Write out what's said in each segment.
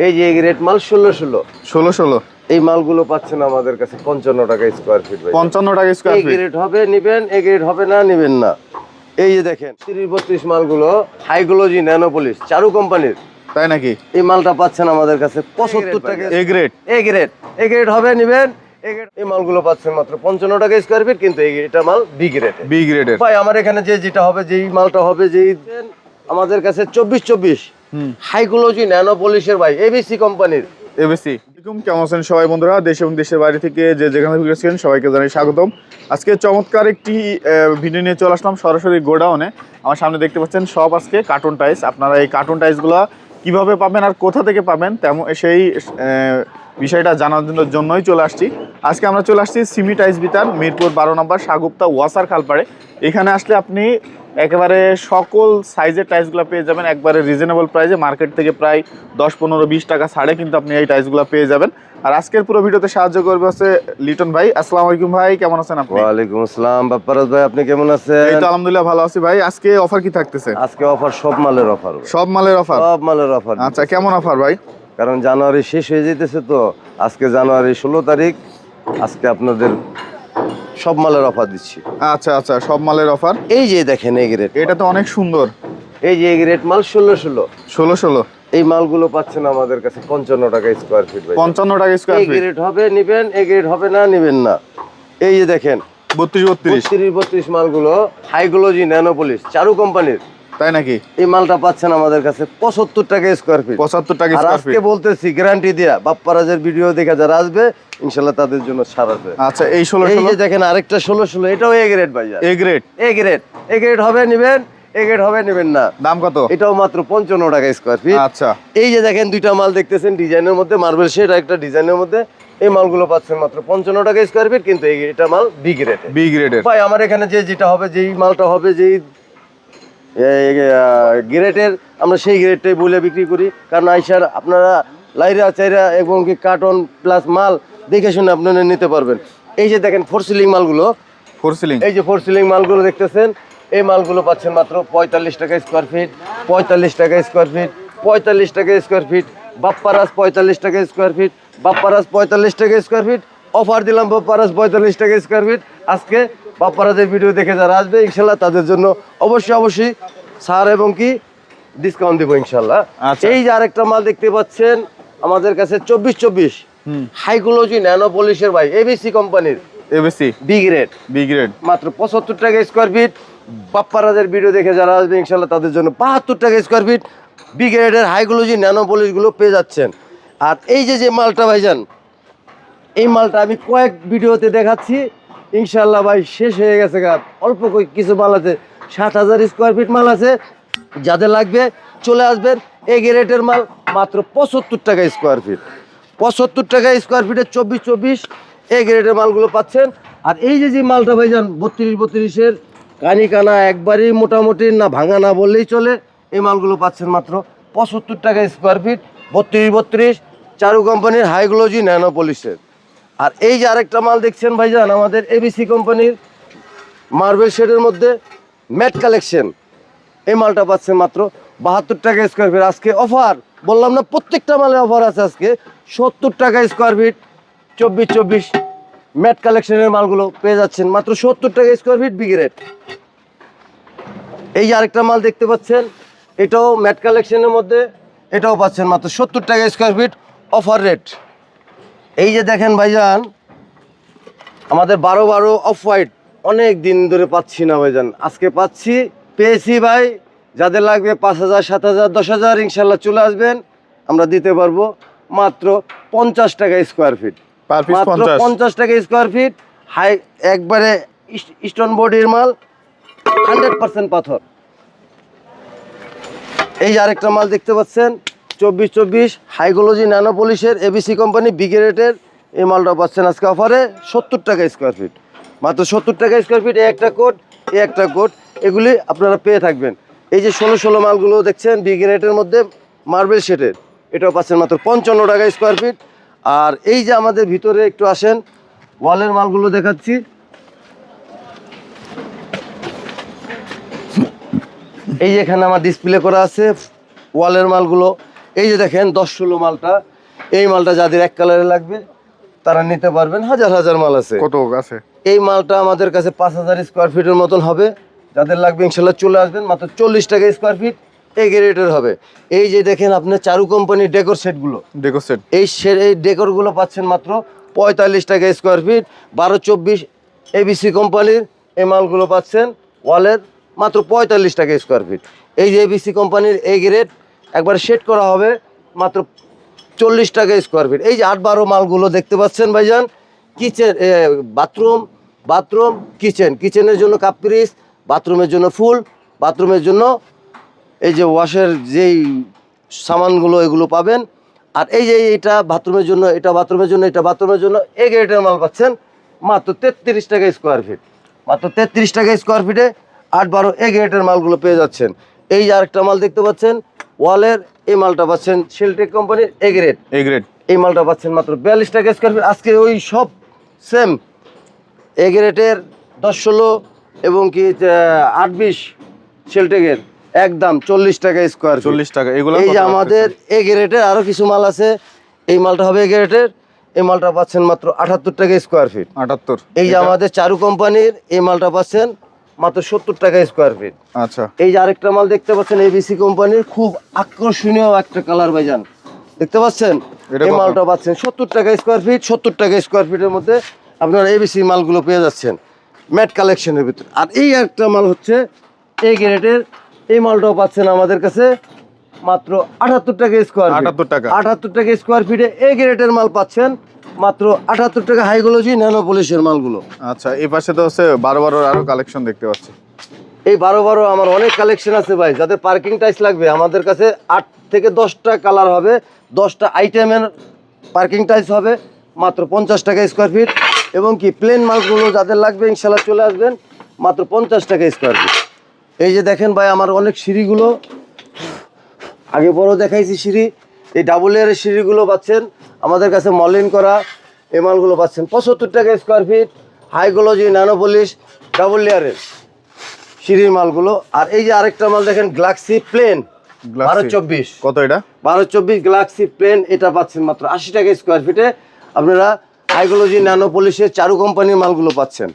এই যে গ্রেড মাল 16 16 এই মালগুলো পাচ্ছেন আমাদের কাছে 55 টাকা স্কয়ার ফিট। 55 টাকা স্কয়ার এই ফিট। গ্রেড হবে নিবেন, এই গ্রেড হবে না নিবেন না। এই যে দেখেন 30-32 মালগুলো হাইগ্লোজি ন্যানো পলিশ চারু কোম্পানির, তাই নাকি? এই মালটা পাচ্ছেন আমাদের কাছে 75 টাকা। এ গ্রেড, এই গ্রেড হবে নিবেন। এই মালগুলো পাচ্ছেন মাত্র 55 টাকা স্কয়ার ফিট, কিন্তু এটা মাল বি গ্রেড। বি গ্রেডের ভাই আমার এখানে যেটা হবে, যেই মালটা হবে, যেই আমাদের কাছে 24 হাইগ্লোজি ন্যানো পলিশের ভাই এবিসি কোম্পানির। এবিসি। কেমন আছেন সবাই বন্ধুরা? দেশ এবং দেশের বাইরে থেকে যে যেখানে ভিডিও সবাইকে জানাই স্বাগতম। আজকে চমৎকার একটি ভিডিও নিয়ে চলে আসলাম সরাসরি গোডাউনে। আমার সামনে দেখতে পাচ্ছেন সব আজকে কার্টুন টাইলস। আপনারা এই কার্টুন টাইলসগুলো কিভাবে পাবেন আর কোথা থেকে পাবেন তেমন সেই বিষয়টা জানার জন্যই চলে আসছি। আজকে আমরা চলে আসছি সিমি টাইলস বিতান, মিরপুর 12 নম্বর শাহগুপ্তা ওয়াসার খালপাড়ে। এখানে আসলে আপনি একেবারে সকল সাইজের টাইলসগুলো পেয়ে যাবেন একবারে রিজনেবল প্রাইসে। মার্কেট থেকে প্রায় 10-15-20 টাকা ছাড়ে কিন্তু আপনি এই টাইলসগুলো পেয়ে যাবেন। আর আজকের পুরো ভিডিওতে সাহায্য করবে হচ্ছে লিটন ভাই। আসসালামু আলাইকুম ভাই, কেমন আছেন আপনি? ওয়ালাইকুম আসসালাম বাপ্পারাজ ভাই, আপনি কেমন আছেন? এই তো আলহামদুলিল্লাহ ভালো আছি ভাই। আজকে অফার কি থাকতেছে? আজকে অফার সব মালের অফার। সব মালের অফার? সব মালের অফার। আচ্ছা, কেমন অফার ভাই? কারণ জানুয়ারি শেষ হয়ে যেতেছে, তো আজকে জানুয়ারি 16 তারিখ, আজকে আপনাদের সব মালের অফার দিচ্ছি। আচ্ছা আচ্ছা, সব মালের অফার। এই যে দেখেন এই গ্রেড, এটা তো অনেক সুন্দর। এই যে এই গ্রেড মাল 16 এই মালগুলো পাচ্ছেন আমাদের কাছে 55 টাকা স্কয়ার ফিট। 55 টাকা স্কয়ার ফিট। এই গ্রেড হবে নিবেন, এই গ্রেড হবে না নিবেন না। এই যে দেখেন 32 মালগুলো হাইগ্লোজি ন্যানো পলিশ চারু কোম্পানির, তাই নাকি? এই মালটা পাচ্ছেন আমাদের কাছে 75 টাকা স্কয়ার ফিট। 75 টাকা আর স্কয়ার ফিট। আজকে বলতেছি গ্যারান্টি দিয়া, বাপ্পারাজের ভিডিও দেখে যারা আসবে ইনশাআল্লাহ তাদের জন্য ছাড় আছে। আচ্ছা, এই 16 এই যে দেখেন আরেকটা 16 এটাও এ গ্রেড ভাই। এ গ্রেড, এ গ্রেড হবে নিবেন, এ গ্রেড হবে নিবেন না। দাম কত? এটাও মাত্র 55 টাকা স্কয়ার ফিট। আচ্ছা, এই যে দেখেন দুইটা মাল দেখতেছেন ডিজাইনের মধ্যে, মার্বেল শেড আর একটা ডিজাইনের মধ্যে, এই মালগুলো পাচ্ছেন মাত্র 55 টাকা স্কয়ার ফিট, কিন্তু এটা মাল বি গ্রেড। বি গ্রেডের ভাই আমার এখানে যেটা হবে, যেই মালটা হবে, যেই গ্রেডের, আমরা সেই গ্রেডটাই বলে বিক্রি করি। কারণ আইসার আপনারা লাইরা চাইরা এবং কি কার্টন প্লাস মাল দেখে শুনে আপনারা নিতে পারবেন। এই যে দেখেন ফোর সিলিং মালগুলো, এই যে ফোর সিলিং মালগুলো দেখতেছেন, এই মালগুলো পাচ্ছেন মাত্র 45 টাকা স্কয়ার ফিট, 45 টাকা স্কয়ার ফিট, 45 টাকা স্কয়ার ফিট। বাপ্পারাজ 45 টাকা স্কয়ার ফিট, বাপ্পারাজ 45 টাকা স্কয়ার ফিট। অফার দিলাম বাপ্পারাজ 45 টাকা স্কয়ার ফিট। আজকে বাপ্পারাজের ভিডিও দেখে যারা আসবে ইনশাল্লাহ তাদের জন্য অবশ্যই ছাড় এবং কি ডিসকাউন্ট দিব ইনশাল্লাহ। এই যে আরেকটা মাল দেখতে পাচ্ছেন আমাদের কাছে 24 হাইগ্লোজি ন্যানো পলিশের ভাই এবিসি কোম্পানির, এবিসি বি গ্রেড মাত্র 75 টাকা স্কয়ার ফিট। বাপ্পারাজের ভিডিও দেখে যারা আসবে ইনশাল্লাহ তাদের জন্য 72 টাকা স্কয়ার ফিট বি গ্রেডের হাইগ্লোজি ন্যানো পলিশগুলো পেয়ে যাচ্ছেন। আর এই যে মালটা ভাইজান, এই মালটা আমি কয়েক ভিডিওতে দেখাচ্ছি ইনশাল্লাহ ভাই শেষ হয়ে গেছে। অল্প কিছু মাল আছে, 7000 স্কয়ার ফিট মাল আছে, যাদের লাগবে চলে আসবেন। এই গ্রেডের মাল মাত্র 75 টাকা স্কয়ার ফিট, 75 টাকা স্কয়ার ফিটের 24 এই গ্রেডের মালগুলো পাচ্ছেন। আর এই যে মালটা ভাইজান 32-32-এর কানি কানা একবারই মোটামুটি না ভাঙা না বললেই চলে, এই মালগুলো পাচ্ছেন মাত্র 75 টাকা স্কয়ার ফিট, 32 চারু কোম্পানির হাইগ্লোজি ন্যানো পলিশের। আর এই যে আরেকটা মাল দেখছেন ভাইজান আমাদের এবিসি কোম্পানির মার্বেল শেডের মধ্যে ম্যাট কালেকশন, এই মালটা পাচ্ছেন মাত্র 72 টাকা স্কয়ার ফিট। আজকে অফার বললাম না, প্রত্যেকটা মালে অফার আছে। আজকে 70 টাকা স্কয়ার ফিট 24 ম্যাট কালেকশনের মালগুলো পেয়ে যাচ্ছেন মাত্র 70 টাকা স্কয়ার ফিট বি গ্রেড। এই যে আরেকটা মাল দেখতে পাচ্ছেন, এটাও ম্যাট কালেকশনের মধ্যে, এটাও পাচ্ছেন মাত্র 70 টাকা স্কয়ার ফিট অফার রেট। এই যে দেখেন ভাইজান আমাদের 12 অফ হোয়াইট অনেক দিন ধরে পাচ্ছি না ভাইজান, আজকে পেয়েছি ভাই। যাদের লাগবে 5000, 7000, 10000 ইনশাল্লাহ চলে আসবেন, আমরা দিতে পারবো মাত্র 50 টাকা স্কয়ার ফিট, মাত্র 50 টাকা স্কয়ার ফিট। হাই একবারে স্টোন বডির মাল, 100% পাথর। এই যে আরেকটা মাল দেখতে পাচ্ছেন 24 হাইগ্লোজি ন্যানো পলিশের এবিসি কোম্পানি বি গ্রেডের, এই মালটা পাচ্ছেন আজকে অফারে 70 টাকা স্কয়ার ফিট, মাত্র 70 টাকা স্কয়ার ফিট। এই একটা কোট এগুলি আপনারা পেয়ে থাকবেন। এই যে 16 মালগুলো দেখছেন বি গ্রেডের মধ্যে মার্বেল শেডের, এটাও পাচ্ছেন মাত্র 55 টাকা স্কয়ার ফিট। আর এই যে আমাদের ভিতরে একটু আসেন, ওয়ালের মালগুলো দেখাচ্ছি। এই যে এখানে আমার ডিসপ্লে করা আছে ওয়ালের মালগুলো, এই যে দেখেন 10-16 মালটা, এই মালটা যাদের এক কালারে লাগবে তারা নিতে পারবেন, হাজার হাজার মাল আছে। কত আছে? এই মালটা আমাদের কাছে 5000 স্কোয়ার ফিটের মতন হবে, যাদের লাগবে ইনশাল্লাহ চলে আসবেন, মাত্র 40 টাকা স্কোয়ার ফিট, এই গ্রেডের হবে। এই যে দেখেন আপনার চারু কোম্পানির ডেকোর সেটগুলো, ডেকো সেট, এই ডেকোরগুলো পাচ্ছেন মাত্র 45 টাকা স্কোয়ার ফিট। 12-24 এবিসি কোম্পানির এই মালগুলো পাচ্ছেন ওয়ালের মাত্র 45 টাকা স্কোয়ার ফিট। এই যে এবিসি কোম্পানির এই গ্রেড একবার সেট করা হবে মাত্র 40 টাকা স্কোয়ার ফিট। এই যে 8-12 মালগুলো দেখতে পাচ্ছেন ভাইজান, কিচেন, বাথরুম কিচেনের জন্য কাপড়িস, বাথরুমের জন্য ফুল, বাথরুমের জন্য এই যে ওয়াশের যেই সামানগুলো এগুলো পাবেন। আর এই যে এটা বাথরুমের জন্য, এটা বাথরুমের জন্য, এটা বাথরুমের জন্য, এই গ্রেডের মাল পাচ্ছেন মাত্র 33 টাকা স্কোয়ার ফিট। মাত্র 33 টাকা স্কোয়ার ফিটে 8-12 এই গ্রেডের মালগুলো পেয়ে যাচ্ছেন। এই যে আরেকটা মাল দেখতে পাচ্ছেন ওয়ালের, এই মালটা পাচ্ছেন শেলটেক কোম্পানির এ গ্রেড, এই মালটা পাচ্ছেন মাত্র 42 টাকা স্কোয়ার ফিট। আজকে ওই সব সেম এ গ্রেডের 10-16 এবং কি 8-20 শেলটেকের একদম 40 টাকা স্কোয়ার, 40 টাকা। এগুলো এই যে আমাদের এ গ্রেডের আরো কিছু মাল আছে, এই মালটা হবে এ গ্রেডের, এই মালটা পাচ্ছেন মাত্র 78 টাকা স্কোয়ার ফিট। 78। এই যে আমাদের চারু কোম্পানির এই মালটা পাচ্ছেন মাত্র 70 টাকা স্কোয়ার ফিট। আচ্ছা, এই যে আরেকটা মাল দেখতে পাচ্ছেন এবিসি কোম্পানির, খুব আকর্ষণীয় একটা কালার ভাইজান, দেখতে পাচ্ছেন এই মালটা পাচ্ছেন 70 টাকা স্কোয়ার ফিট। 70 টাকা স্কোয়ার ফিটের মধ্যে আপনারা এবিসি মালগুলো পেয়ে যাচ্ছেন ম্যাট কালেকশনের ভিতরে। আর এই একটা মাল হচ্ছে এই গ্রেডের, এই মালটাও পাচ্ছেন আমাদের কাছে মাত্র 78 টাকা স্কোয়ার, 78 টাকা, 78 টাকা স্কোয়ার ফিটে এই গ্রেডের মাল পাচ্ছেন মাত্র 78 টাকা, হাইগোলজি ন্যানো পলিশের মালগুলো। আচ্ছা, এই পাশে তো হচ্ছে 12 আরো কালেকশন দেখতে পাচ্ছি। এই 12 আমার অনেক কালেকশন আছে ভাই, যাদের পার্কিং টাইলস লাগবে আমাদের কাছে 8 থেকে 10টা কালার হবে, 10টা আইটেমের পার্কিং টাইলস হবে মাত্র 50 টাকা স্কোয়ার ফিট। এবং কি প্লেন মালগুলো যাদের লাগবে ইনশাল্লাহ চলে আসবেন মাত্র 50 টাকা স্কোয়ার ফিট। এই যে দেখেন ভাই আমার অনেক সিঁড়িগুলো, আগে বড় দেখাইছি সিঁড়ি, এই ডাবল লেয়ারের সিঁড়িগুলো পাচ্ছেন আমাদের কাছে মলিন করা, এই মালগুলো পাচ্ছেন 75 টাকা square feet, high glossy nano polish double লেয়ারের সিঁড়ির মালগুলো। আর এই যে আরেকটা মাল দেখেন গ্লাক্সি প্লেন 12-24, কত এটা? 12-24 গ্লাক্সি প্লেন, এটা পাচ্ছেন মাত্র 80 টাকা স্কোয়ার ফিটে। আপনারা হাইগোলজি ন্যানো পলিশের চারু কোম্পানির মালগুলো পাচ্ছেন।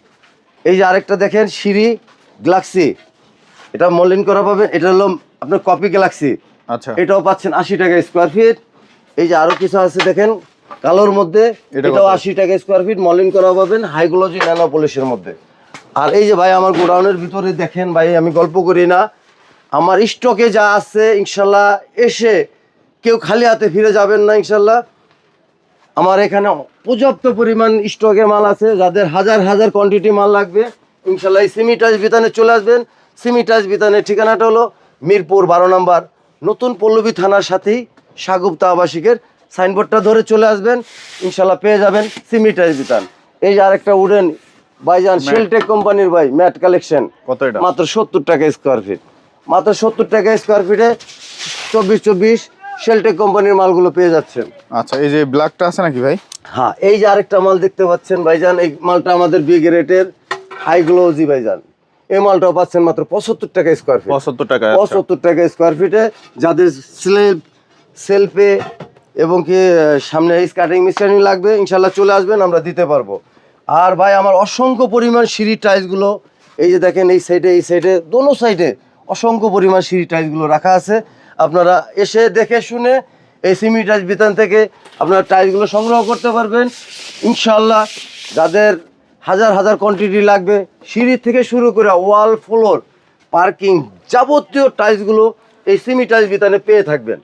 এই যে আরেকটা দেখেন সিঁড়ি গ্লাক্সি, এটা মলিন করা পাবেন, এটা হলো আপনার কপি গ্যালাক্সি, আচ্ছা, এটাও পাচ্ছেন 80 টাকা স্কোয়ার ফিট। এই যে আরো কিছু আছে দেখেন কালোর মধ্যে, এটাও 80 টাকা স্কোয়ার ফিট, মলিন করা পাবেন হাইগোলজি ন্যানো পলিশের মধ্যে। আর এই যে ভাই আমার গোডাউনের ভিতরে দেখেন ভাই, আমি গল্প করি না, আমার স্টকে যা আছে ইনশাল্লাহ এসে কেউ খালি হাতে ফিরে যাবেন না ইনশাল্লাহ। আমার এখানে পর্যাপ্ত পরিমাণ স্টকে মাল আছে, যাদের হাজার হাজার কোয়ান্টিটি মাল লাগবে ইনশাল্লাহ এই সিমিটাইজ বিতানে চলে আসবেন। সিমিটাইজ বিতানের ঠিকানাটা হলো মিরপুর 12 নম্বর, নতুন পল্লবী থানার সাথেই সাগুপ্তা আবাসিকের সাইনবোর্ডটা ধরে চলে আসবেন, ইনশাল্লাহ পেয়ে যাবেন সিমিটাইজ বিতান। এই যে আরেকটা উডেন ভাইজান শেলটেক কোম্পানির ভাই ম্যাট কালেকশন, কত এটা? মাত্র 70 টাকা স্কোয়ার ফিট। মাত্র 70 টাকা স্কোয়ার ফিটে 24-24 শেলটেক কোম্পানির মালগুলো পেয়ে যাচ্ছেন। আচ্ছা, এই যে ব্ল্যাকটা আছে নাকি ভাই? হ্যাঁ, এই যে আরেকটা মাল দেখতে পাচ্ছেন ভাইজান, এই মালটা আমাদের বি গ্রেডের হাইগ্লোজি ভাইজান, এই মালটাও পাচ্ছেন মাত্র 75 টাকা স্কোয়ার ফিট। 75 টাকা, 75 টাকা স্কোয়ার ফিটে, যাদের সেলফে এবং কি সামনে স্কার্টিং মিস্টারিং লাগবে ইনশাল্লাহ চলে আসবেন, আমরা দিতে পারবো। আর ভাই আমার অসংখ্য পরিমাণ সিঁড়ি টাইলসগুলো, এই যে দেখেন এই সাইডে দোনো সাইডে অসংখ্য পরিমাণ সিঁড়ি টাইলসগুলো রাখা আছে, আপনারা এসে দেখে শুনে এই সিমি টাইলস বিতান থেকে আপনারা টাইলসগুলো সংগ্রহ করতে পারবেন ইনশাল্লাহ। যাদের হাজার হাজার কোয়ান্টিটি লাগবে, সিঁড়ি থেকে শুরু করে ওয়াল ফ্লোর পার্কিং যাবতীয় টাইলসগুলো এই সিমি টাইলস বিতানে পেয়ে থাকবেন।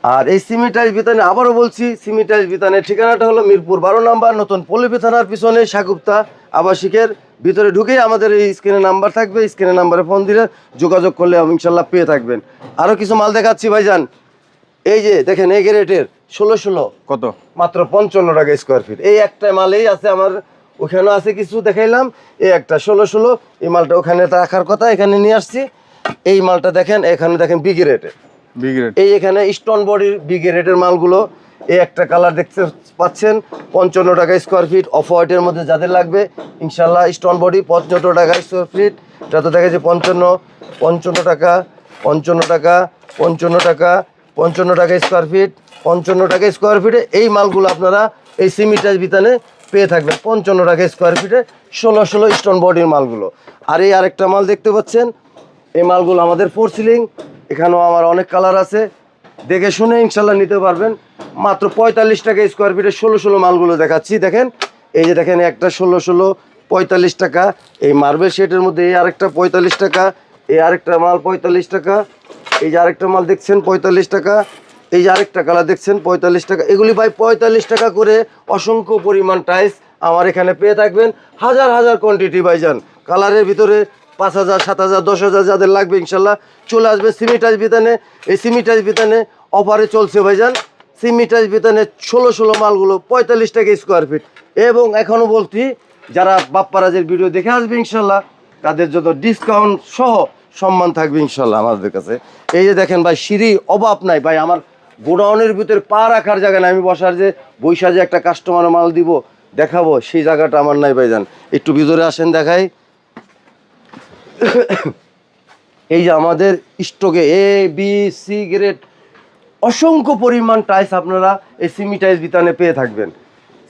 আর এই সিমি টাইলস বিতানে আবারও বলছি, সিমি টাইলস বিতানের ঠিকানাটা হলো মিরপুর 12 নম্বর, নতুন পল্লবী থানার পিছনে সাগুপ্তা আবাসিকের ভিতরে ঢুকেই আমাদের এই স্ক্রিনে নাম্বার থাকবে, স্ক্রিনে নাম্বারে ফোন দিলে যোগাযোগ করলে ইনশাল্লাহ পেয়ে থাকবেন। আরও কিছু মাল দেখাচ্ছি ভাইজান, এই যে দেখেন এই গ্রেটের 16 কত? মাত্র 55 টাকা স্কোয়ার ফিট। এই একটা মালেই আছে আমার, ওখানেও আছে কিছু দেখাইলাম, এই একটা 16 এই মালটা ওখানে রাখার কথা, এখানে নিয়ে আসছি। এই মালটা দেখেন, এখানে দেখেন বি গ্রেডের, এই এখানে স্টোন বডির বি গ্রেডের মালগুলো, এই একটা কালার দেখতে পাচ্ছেন 55 টাকা স্কোয়ার ফিট, অফ হোয়াইটের মধ্যে যাদের লাগবে ইনশাল্লাহ স্টোন বডি 55 টাকা স্কোয়ার ফিট। এটা তো দেখেছি 55 টাকা 55 টাকা 55 টাকা 55 টাকা স্কোয়ার ফিট, 55 টাকা স্কোয়ার ফিটে এই মালগুলো আপনারা এই সিমিটাইজ বিতানে পেয়ে থাকবেন 55 টাকা স্কোয়ার ফিটে 16 স্টোন বডির মালগুলো। আর এই আরেকটা মাল দেখতে পাচ্ছেন, এই মালগুলো আমাদের ফোর সিলিং, এখানেও আমার অনেক কালার আছে, দেখে শুনে ইনশাল্লাহ নিতে পারবেন। মাত্র 45 টাকা স্কোয়ার ফিটে 16 মালগুলো দেখাচ্ছি। দেখেন এই যে দেখেন একটা 16 45 টাকা, এই মার্বেল শেডের মধ্যে এই আরেকটা 45 টাকা, এই আরেকটা মাল 45 টাকা, এই যে আরেকটা মাল দেখছেন 45 টাকা, এই যে আরেকটা কালার দেখছেন 45 টাকা। এগুলি ভাই 45 টাকা করে অসংখ্য পরিমাণ টাইলস আমার এখানে পেয়ে থাকবেন। হাজার হাজার কোয়ান্টিটি ভাইজান, কালারের ভিতরে 5000 7000 10000 যাদের লাগবে ইনশাল্লাহ চলে আসবে সিমিটাইজ বিতানে। এই সিমিটাইজ বিতানে অফারে চলছে ভাইজান, সিমিটাইজ বিতানে 16 মালগুলো 45 টাকা স্কোয়ার ফিট। এবং এখনও বলছি যারা বাপ্পারাজের ভিডিও দেখে আসবে ইনশাল্লাহ তাদের জন্য ডিসকাউন্ট সহ সম্মান থাকবে ইনশাল্লাহ আমাদের কাছে। এই যে দেখেন ভাই সিঁড়ি অভাব নাই ভাই, আমার গোডাউনের ভিতরে পা রাখার জায়গা নাই, আমি বসার যে বৈশা যে একটা কাস্টমার মাল দিব দেখাবো সেই জায়গাটা আমার নাই ভাইজান। একটু ভিতরে আসেন দেখাই। এই যে আমাদের স্টকে এ বি সি গ্রেড অসংখ্য পরিমাণ টাইলস আপনারা এই সিমিটাইজ বিতানে পেয়ে থাকবেন।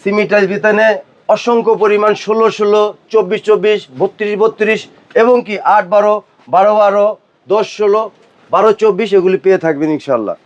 সিমিটাইজ বিতানে অসংখ্য পরিমাণ 16 16 24 24 32 32 এবং কি 8 12 12 12 10 16 12 24 এগুলি পেয়ে থাকবেন ইনশাল্লাহ।